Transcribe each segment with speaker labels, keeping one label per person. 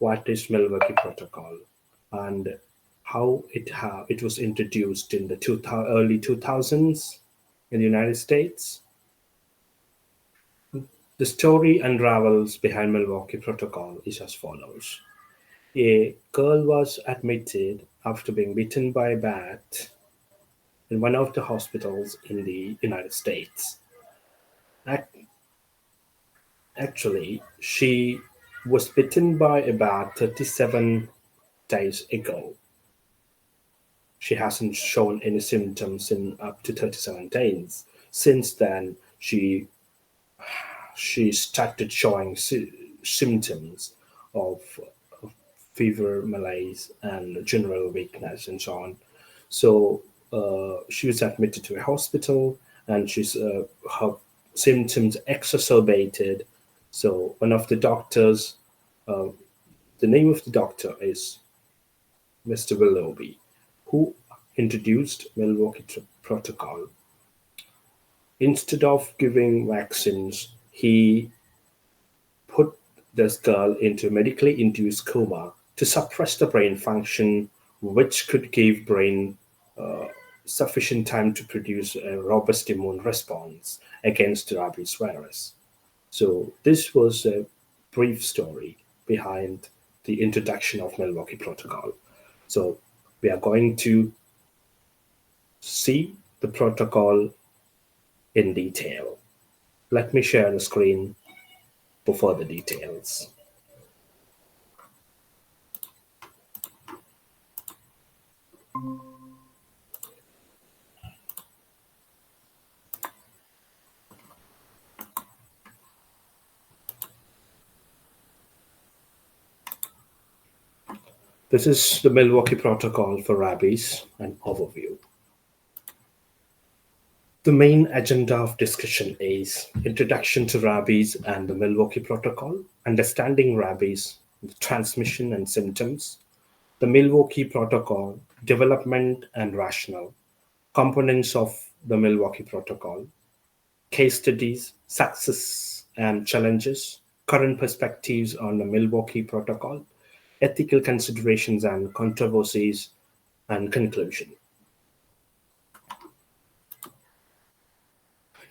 Speaker 1: what is Milwaukee Protocol and how it was introduced in the early 2000s in the United States. The story unravels behind Milwaukee Protocol is as follows. A girl was admitted after being bitten by a bat in one of the hospitals in the United States. Ac- Actually, she was bitten by a bat 37 days ago. She hasn't shown any symptoms in up to 37 days. Since then, she started showing symptoms of fever, malaise, and general weakness, and so on. So she was admitted to a hospital, and her symptoms exacerbated. So one of the doctors, uh, the name of the doctor is Mr. Willoughby, who introduced Milwaukee Protocol. Instead of giving vaccines, he put this girl into a medically induced coma to suppress the brain function, which could give brain uh, sufficient time to produce a robust immune response against the rabies virus. So this was a brief story behind the introduction of Milwaukee Protocol. So we are going to see the protocol in detail. Let me share the screen for further details. This is the Milwaukee Protocol for Rabies, an overview. The main agenda of discussion is introduction to rabies and the Milwaukee Protocol, understanding rabies, transmission and symptoms, the Milwaukee Protocol, development and rationale, components of the Milwaukee Protocol, case studies, success and challenges, current perspectives on the Milwaukee Protocol, ethical considerations and controversies, and conclusion.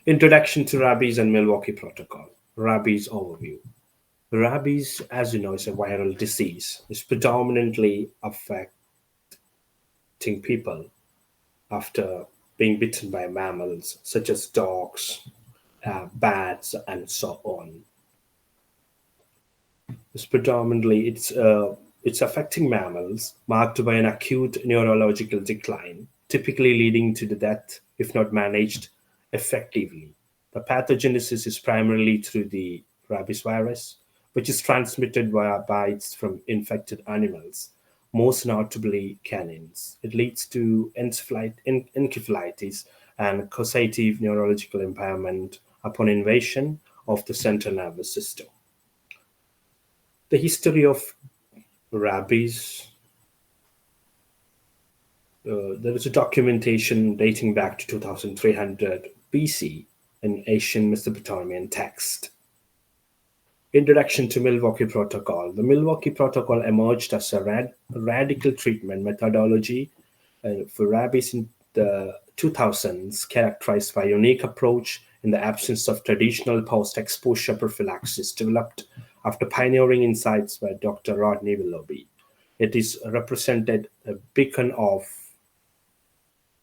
Speaker 1: Introduction to Rabies and Milwaukee Protocol. Rabies overview. Rabies, as you know, is a viral disease. It's predominantly affecting people after being bitten by mammals such as dogs, bats, and so on. It's affecting mammals, marked by an acute neurological decline, typically leading to the death if not managed effectively. The pathogenesis is primarily through the rabies virus, which is transmitted via bites from infected animals, most notably canines. It leads to encephalitis and causative neurological impairment upon invasion of the central nervous system. The history of rabies. There is a documentation dating back to 2300 BC in ancient Mesopotamian text. Introduction to Milwaukee Protocol. The Milwaukee Protocol emerged as a radical treatment methodology for rabies in the 2000s, characterized by a unique approach in the absence of traditional post-exposure prophylaxis developed after pioneering insights by Dr. Rodney Willoughby. It is represented a beacon of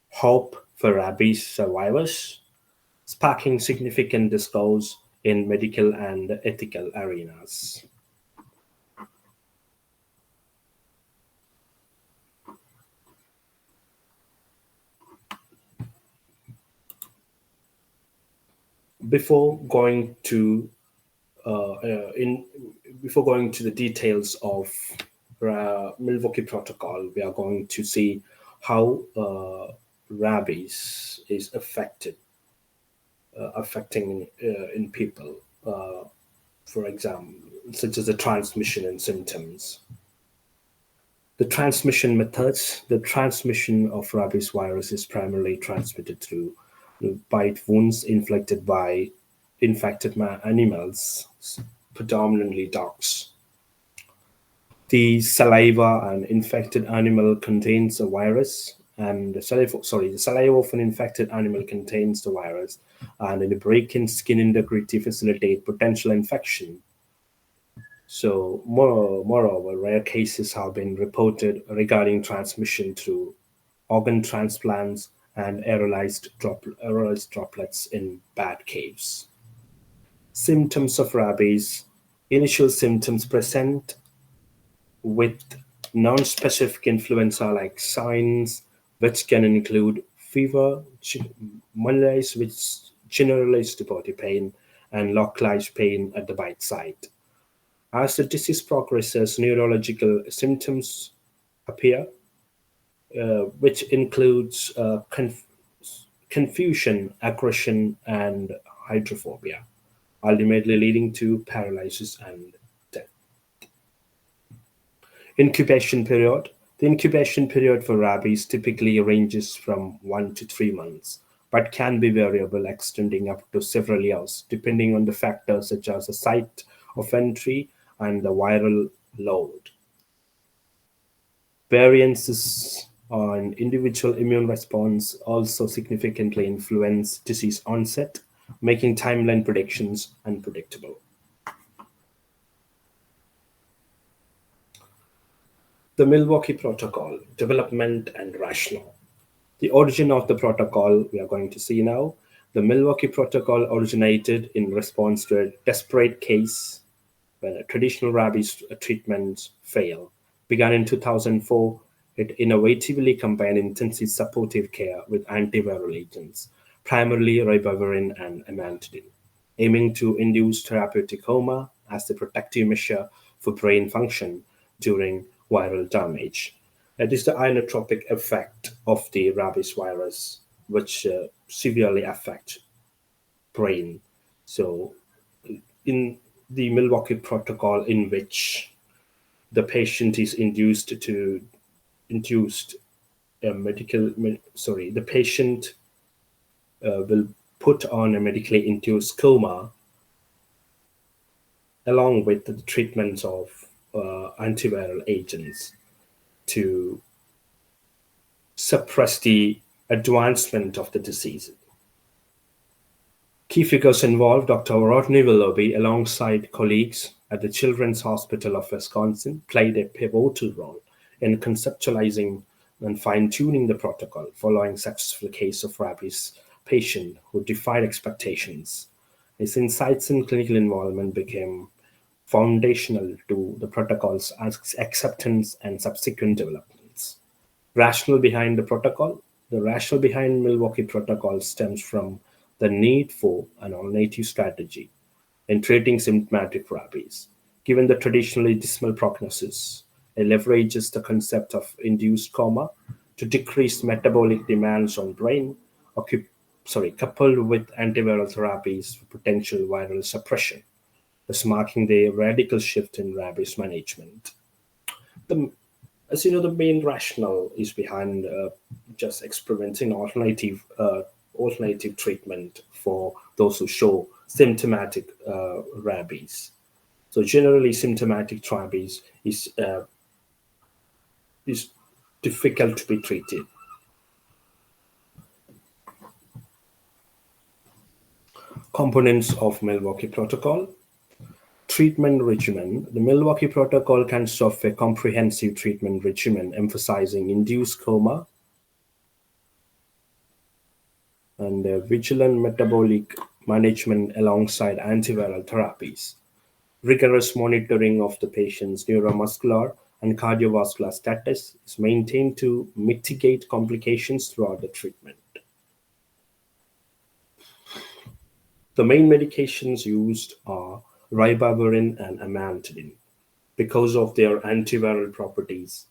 Speaker 1: hope for rabies survivors, sparking significant discourse in medical and ethical arenas. Before going to in before going to the details of Milwaukee Protocol, we are going to see how rabies is affecting in people. For example, such as the transmission and symptoms. The transmission methods. The transmission of rabies virus is primarily transmitted through bite wounds inflicted by infected animals, predominantly dogs. The saliva and infected animal contains a virus, and the saliva of an infected animal contains the virus, and in the break in skin integrity facilitate potential infection. So, moreover, rare cases have been reported regarding transmission through organ transplants and aerolized droplets in bat caves. Symptoms of rabies. Initial symptoms present with non-specific influenza-like signs, which can include fever, malaise with generalized body pain, and localized pain at the bite site. As the disease progresses, neurological symptoms appear, which includes confusion, aggression, and hydrophobia, ultimately leading to paralysis and death. Incubation period. The incubation period for rabies typically ranges from 1 to 3 months, but can be variable, extending up to several years, depending on the factors such as the site of entry and the viral load. Variances on individual immune response also significantly influence disease onset, making timeline predictions unpredictable. The Milwaukee Protocol, development and rationale. The origin of the protocol we are going to see now. The Milwaukee Protocol originated in response to a desperate case when traditional rabies treatments fail. Began in 2004, it innovatively combined intensive supportive care with antiviral agents, primarily ribavirin and amantadine, aiming to induce therapeutic coma as the protective measure for brain function during viral damage. It is the inotropic effect of the rabies virus, which severely affects brain. So, in the Milwaukee Protocol, in which the patient is induced a the patient will put on a medically induced coma along with the treatments of antiviral agents to suppress the advancement of the disease. Key figures involved Dr. Rodney Willoughby, alongside colleagues at the Children's Hospital of Wisconsin, played a pivotal role in conceptualizing and fine-tuning the protocol following successful case of rabies patient who defied expectations. His insights and clinical involvement became foundational to the protocol's acceptance and subsequent developments. Rationale behind the protocol. The rationale behind Milwaukee Protocol stems from the need for an alternative strategy in treating symptomatic rabies. Given the traditionally dismal prognosis, it leverages the concept of induced coma to decrease metabolic demands on brain, coupled with antiviral therapies for potential viral suppression, thus marking the radical shift in rabies management. The as you know, the main rationale is behind just experimenting alternative treatment for those who show symptomatic rabies. So generally, symptomatic rabies is difficult to be treated. Components of Milwaukee Protocol. Treatment regimen. The Milwaukee Protocol consists of a comprehensive treatment regimen emphasizing induced coma and vigilant metabolic management alongside antiviral therapies. Rigorous monitoring of the patient's neuromuscular and cardiovascular status is maintained to mitigate complications throughout the treatment. The main medications used are ribavirin and amantadine because of their antiviral properties.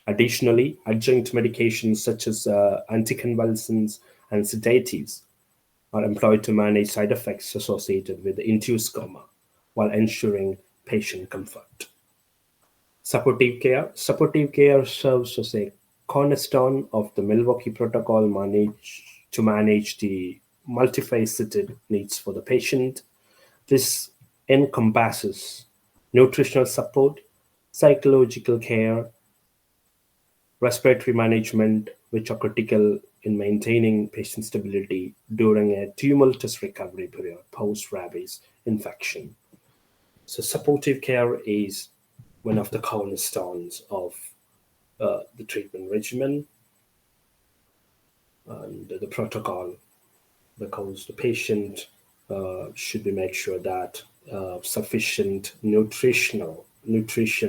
Speaker 1: Additionally, adjunct medications such as anticonvulsants and sedatives are employed to manage side effects associated with induced coma while ensuring patient comfort. Supportive care. Supportive care serves as a cornerstone of the Milwaukee Protocol to manage the multifaceted needs for the patient. This encompasses nutritional support, psychological care, respiratory management, which are critical in maintaining patient stability during a tumultuous recovery period post rabies infection. So, supportive care is one of the cornerstones of the treatment regimen and the protocol, because the patient should be make sure that sufficient nutrition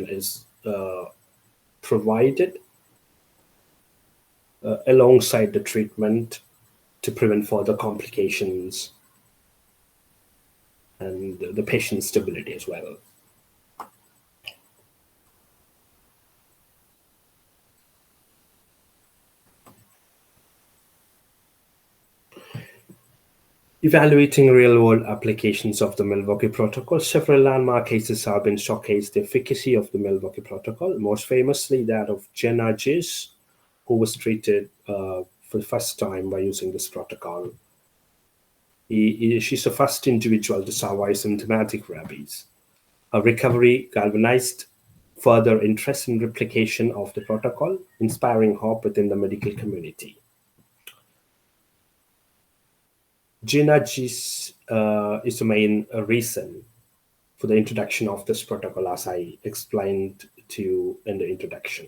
Speaker 1: is provided alongside the treatment to prevent further complications and the patient stability as well. Evaluating real-world applications of the Milwaukee Protocol, several landmark cases have been showcased the efficacy of the Milwaukee Protocol, most famously that of Jenna Gis, who was treated for the first time by using this protocol. She's the first individual to survive symptomatic rabies. Her recovery galvanized further interest in replication of the protocol, inspiring hope within the medical community. Gis is the main reason for the introduction of this protocol, as I explained to you in the introduction.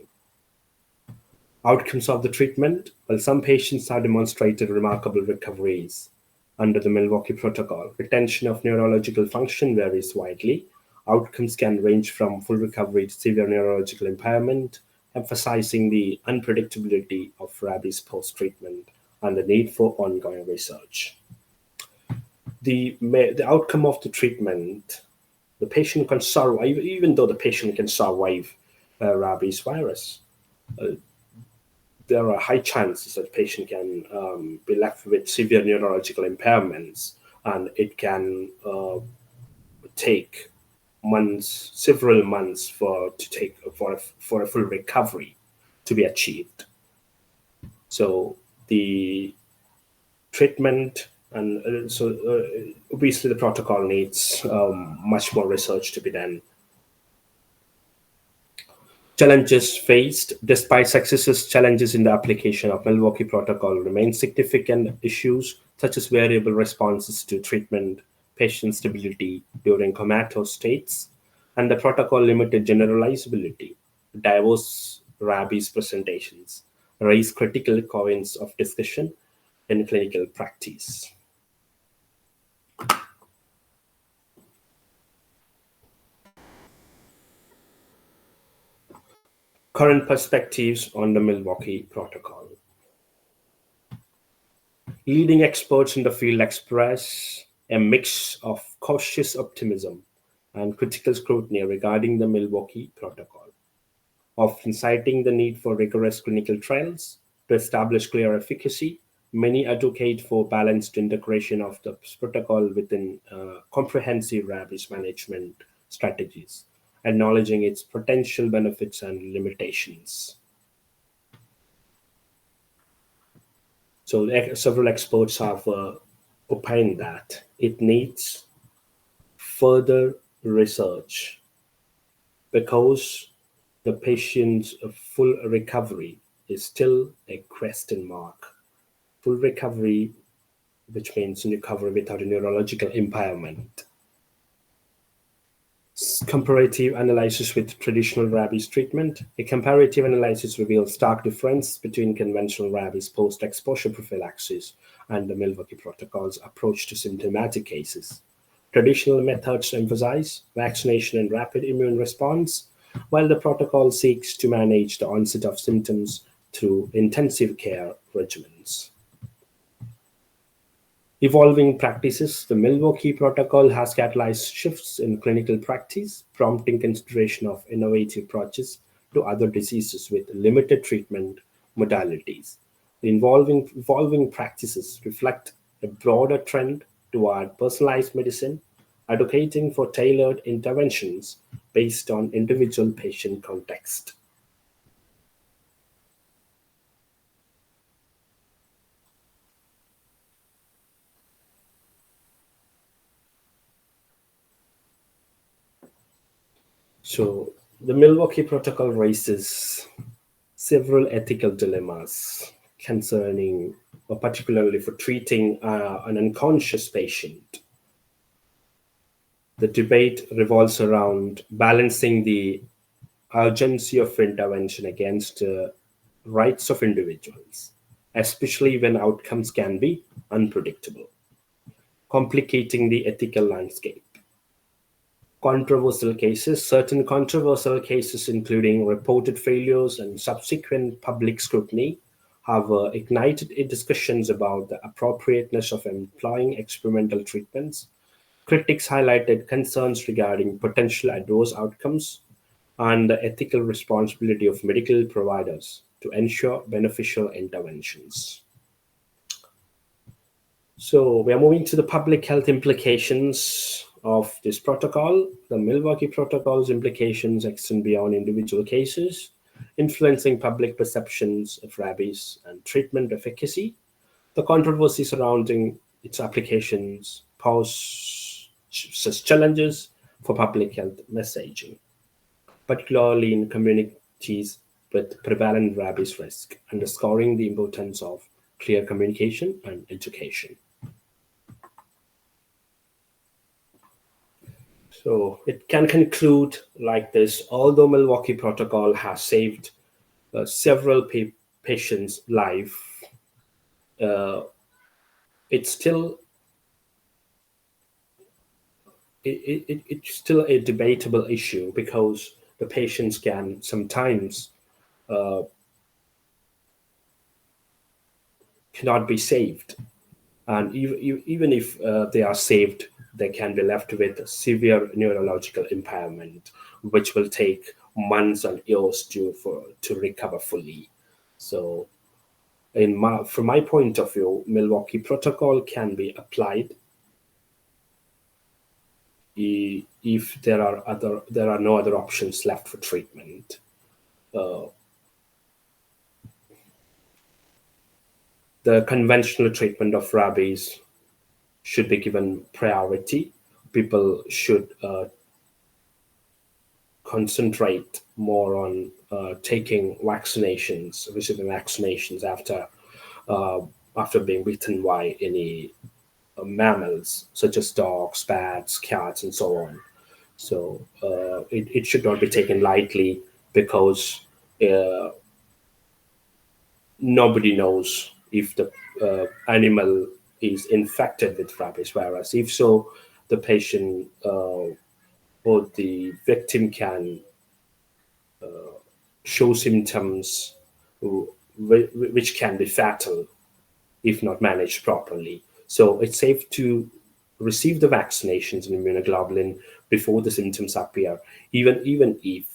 Speaker 1: Outcomes of the treatment. Well, some patients have demonstrated remarkable recoveries under the Milwaukee Protocol. Retention of neurological function varies widely. Outcomes can range from full recovery to severe neurological impairment, emphasizing the unpredictability of rabies post treatment and the need for ongoing research. The outcome of the treatment, the patient can survive, even though the patient can survive rabies virus. There are high chances that the patient can be left with severe neurological impairments, and it can take months, several months for a full recovery to be achieved. So the treatment and obviously the protocol needs much more research to be done. Challenges faced. Despite successes, challenges in the application of Milwaukee Protocol remain significant issues such as variable responses to treatment, patient stability during comatose states, and the protocol limited generalizability. Diverse rabies presentations raise critical points of discussion in clinical practice. Current perspectives on the Milwaukee Protocol. Leading experts in the field express a mix of cautious optimism and critical scrutiny regarding the Milwaukee Protocol, often citing the need for rigorous clinical trials to establish clear efficacy. Many advocate for balanced integration of the protocol within comprehensive rabies management strategies, acknowledging its potential benefits and limitations. So several experts have opined that it needs further research because the patient's full recovery is still a question mark. Full recovery, which means recovery without a neurological impairment. Comparative analysis with traditional rabies treatment. A comparative analysis reveals stark difference between conventional rabies post-exposure prophylaxis and the Milwaukee Protocol's approach to symptomatic cases. Traditional methods emphasize vaccination and rapid immune response, while the protocol seeks to manage the onset of symptoms through intensive care regimens. Evolving practices. The Milwaukee Protocol has catalyzed shifts in clinical practice, prompting consideration of innovative approaches to other diseases with limited treatment modalities. The evolving practices reflect a broader trend toward personalized medicine, advocating for tailored interventions based on individual patient context. So The Milwaukee Protocol raises several ethical dilemmas concerning, or particularly for treating an unconscious patient. The debate revolves around balancing the urgency of intervention against rights of individuals, especially when outcomes can be unpredictable, complicating the ethical landscape. Certain controversial cases, including reported failures and subsequent public scrutiny, have ignited discussions about the appropriateness of employing experimental treatments. Critics highlighted concerns regarding potential adverse outcomes and the ethical responsibility of medical providers to ensure beneficial interventions. So we are moving to the public health implications of this protocol. The Milwaukee Protocol's implications extend beyond individual cases, influencing public perceptions of rabies and treatment efficacy. The controversy surrounding its applications pose such challenges for public health messaging, particularly in communities with prevalent rabies risk, underscoring the importance of clear communication and education. So it can conclude like this: although Milwaukee Protocol has saved several patients' life, uh, it's still it's still a debatable issue because the patients can sometimes cannot be saved, and even if they are saved, they can be left with severe neurological impairment, which will take months and years to recover fully. So, from my point of view, Milwaukee Protocol can be applied if there are no other options left for treatment. The conventional treatment of rabies should be given priority. People should concentrate more on taking vaccinations, receiving vaccinations uh, after being bitten by any mammals such as dogs, bats, cats, and so on. So it should not be taken lightly because uh, nobody knows if the animal is infected with rabies virus. If so, the patient or the victim can show symptoms which can be fatal if not managed properly. So it's safe to receive the vaccinations and immunoglobulin before the symptoms appear, even if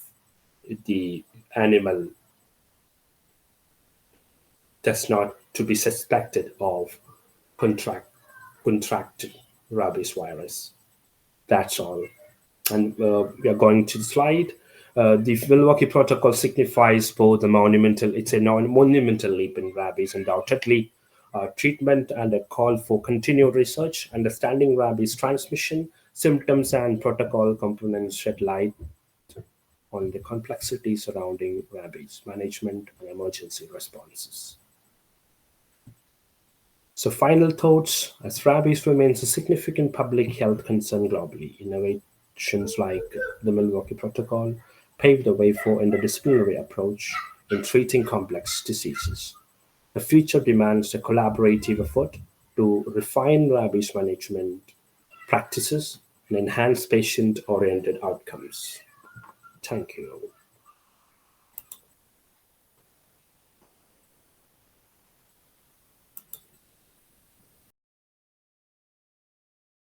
Speaker 1: the animal does not to be suspected of contract contracted rabies virus. That's all. And we are going to the slide. The Milwaukee Protocol signifies both the monumental, it's a monumental leap in rabies, undoubtedly, treatment and a call for continued research, understanding rabies transmission, symptoms, and protocol components shed light on the complexity surrounding rabies management and emergency responses. So, final thoughts: as rabies remains a significant public health concern globally, innovations like the Milwaukee Protocol paved the way for interdisciplinary approach in treating complex diseases. The future demands a collaborative effort to refine rabies management practices and enhance patient oriented outcomes. Thank you.